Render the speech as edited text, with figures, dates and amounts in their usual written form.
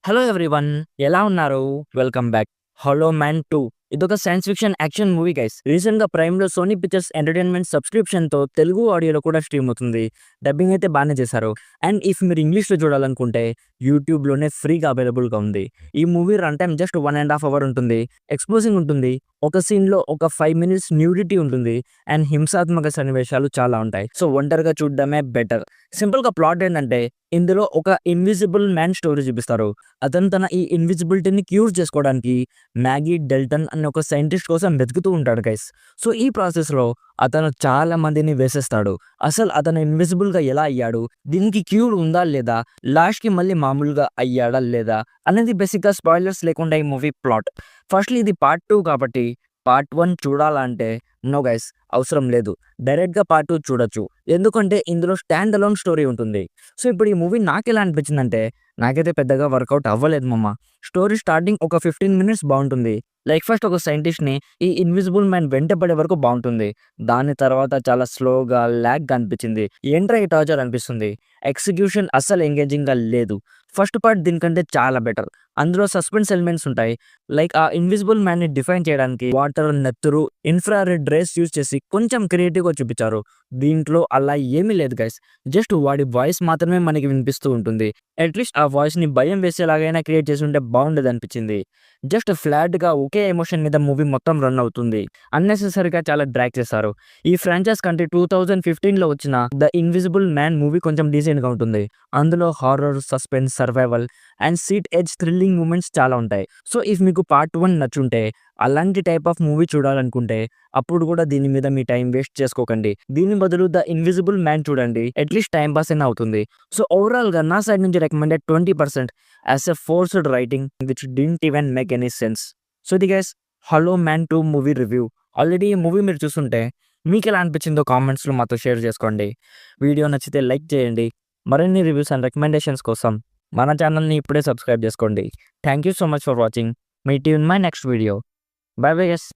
Hello everyone, ఎలా ఉన్నారు? Welcome back. 'Hollow man 2' ఇదొక science fiction action movie guys. రీసెంట్‌గా ప్రైమ్‌లో సోనీ పిక్చర్స్ ఎంటర్‌టైన్‌మెంట్ సబ్స్క్రిప్షన్‌తో తెలుగు ఆడియోలో కూడా స్ట్రీమ్ అవుతుంది. డబ్బింగ్ అయితే బానే చేశారు. అండ్ ఇఫ్ మీరు ఇంగ్లీష్‌లో చూడాలనుకుంటే యూట్యూబ్‌లోనే ఫ్రీగా అవైలబుల్‌గా ఉంది. ఈ movie run time just 1½ hour ఉంటుంది. ఎక్స్‌పోజింగ్ ఉంటుంది. ఒక సీన్‌లో ఒక 5 మినిట్స్ న్యూడిటీ ఉంటుంది. అండ్ హింసాత్మక సన్నివేశాలు చాలా ఉంటాయి. సో ఒంటరిగా చూడడమే బెటర్. సింపుల్‌గా ప్లాట్ ఏంటంటే ఇందులో ఒక ఇన్విజిబుల్ మ్యాన్ స్టోరీ చూపిస్తారు. అతను తన ఈ ఇన్విజిబిలిటీని క్యూర్ చేసుకోవడానికి మ్యాగీ డెల్టన్ అనే ఒక సైంటిస్ట్ కోసం వెతుకుతూ ఉంటాడు గైస్. సో ఈ ప్రాసెస్‌లో అతను చాలా మందిని వేసేస్తాడు. అసలు అతను ఇన్విజిబుల్‌గా ఎలా అయ్యాడు? దీనికి క్యూర్ ఉందా లేదా? లాస్ట్‌కి మళ్ళీ మామూలుగా అయ్యాడా లేదా? అనేది బేసిక్‌గా స్పాయిలర్స్ లేకుండా ఈ మూవీ ప్లాట్. ఫస్ట్‌లీ ఇది పార్ట్ 2 కాబట్టి పార్ట్ 1 చూడాలంటే నో గైస్, అవసరం లేదు. డైరెక్ట్‌గా పార్ట్ 2 చూడొచ్చు. ఎందుకంటే ఇందులో స్టాండ్ అలోన్ స్టోరీ ఉంటుంది. సో ఇప్పుడు ఈ మూవీ నాకెలా అనిపించిందంటే నాకైతే పెద్దగా వర్కౌట్ అవ్వలేదు మామ. స్టోరీ స్టార్టింగ్ ఒక 15 మినిట్స్ బావుంటుంది. లైక్ ఫస్ట్ ఒక సైంటిస్ట్‌ని ఈ ఇన్విజిబుల్ మ్యాన్ వెంటపడే వరకు బావుంటుంది. దాని తర్వాత చాలా స్లోగా, లాగ్‌గా అనిపించింది. ఏంట్రా ఈ టార్చర్ అనిపిస్తుంది. ఎగ్జిక్యూషన్ అస్సలు ఎంగేజింగ్‌గా లేదు. ఫస్ట్ పార్ట్ దీనికంటే చాలా బెటర్. అందులో సస్పెన్స్ ఎలిమెంట్స్ ఉంటాయి. లైక్ ఆ ఇన్విజిబుల్ మ్యాన్‌ని డిఫైన్ చేయడానికి వాటర్, నెత్తురు, ఇన్‌ఫ్రారెడ్ రేస్ యూజ్ చేసి కొంచెం క్రియేటివ్‌గా చూపించారు. దీంట్లో అలా ఏమీ లేదు గైస్. జస్ట్ వాడి వాయిస్ మాత్రమే మనకి వినిపిస్తూ ఉంటుంది. అట్‌లీస్ట్ ఆ వాయిస్‌ని భయం వేసేలాగైనా క్రియేట్ చేసుంటే బావుండేదనిపించింది. జస్ట్ ఫ్లాట్‌గా ఒకే ఎమోషన్ మీద మూవీ మొత్తం రన్ అవుతుంది. అన్నెసెసరీగా చాలా డ్రాగ్ చేశారు. ఈ ఫ్రాంచైజ్ కంటే 2015లో వచ్చిన 'ద ఇన్విజిబుల్ మ్యాన్' మూవీ కొంచెం డీసెంట్‌గా ఉంటుంది. అందులో horror, suspense, survival and seat edge thrilling moments చాలా ఉంటాయి. సో ఇఫ్ మీకు పార్ట్ 1 నచ్చుంటే అలాంటి టైప్ ఆఫ్ మూవీ చూడాలనుకుంటే అప్పుడు కూడా దీని మీద మీ టైం వేస్ట్ చేసుకోకండి. దీని బదులు 'ద ఇన్విజిబుల్ మ్యాన్' చూడండి. అట్‌లీస్ట్ టైమ్ పాస్ అయినా అవుతుంది. సో ఓవరాల్‌గా నా సైడ్ నుంచి recommended 20% as a forced writing which didn't even make any sense. So ఇది guys 'hello man 2' movie review. Already ఈ మూవీ మీరు చూసుంటే మీకెలా అనిపించిందో కామెంట్స్‌లో మాతో షేర్ చేసుకోండి. వీడియో నచ్చితే లైక్ చేయండి. మరిన్ని రివ్యూస్ అండ్ రికమెండేషన్స్ కోసం మన ఛానల్‌ని ఇప్పుడే సబ్స్క్రైబ్ చేసుకోండి. Thank you so much for watching. Meet you in my next video. By bye guys.